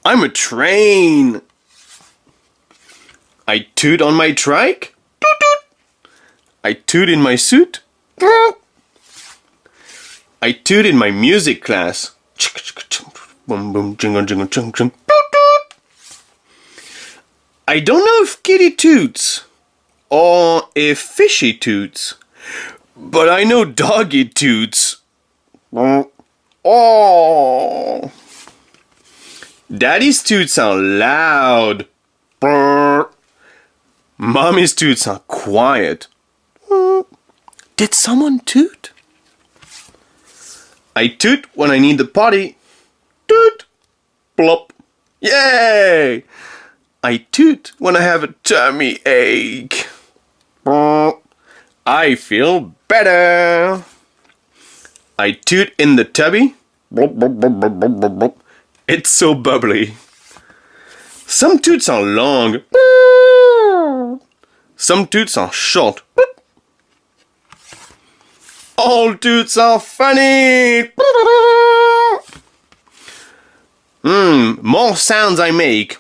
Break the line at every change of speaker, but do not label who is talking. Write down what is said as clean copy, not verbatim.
I'm a train. I toot on my trike. Toot toot. I toot in my suit. I toot in my music class. Boom boom jingle jingle chung chung. I don't know if kitty toots or if fishy toots, but I know doggy toots. Oh. Daddy's toots are loud. Mommy's toots are quiet. Did someone toot? I toot when I need the potty. Toot. Plop. Yay! I toot when I have a tummy ache. I feel better. I toot in the tubby. It's so bubbly. Some toots are long. Some toots are short. All toots are funny. More sounds I make.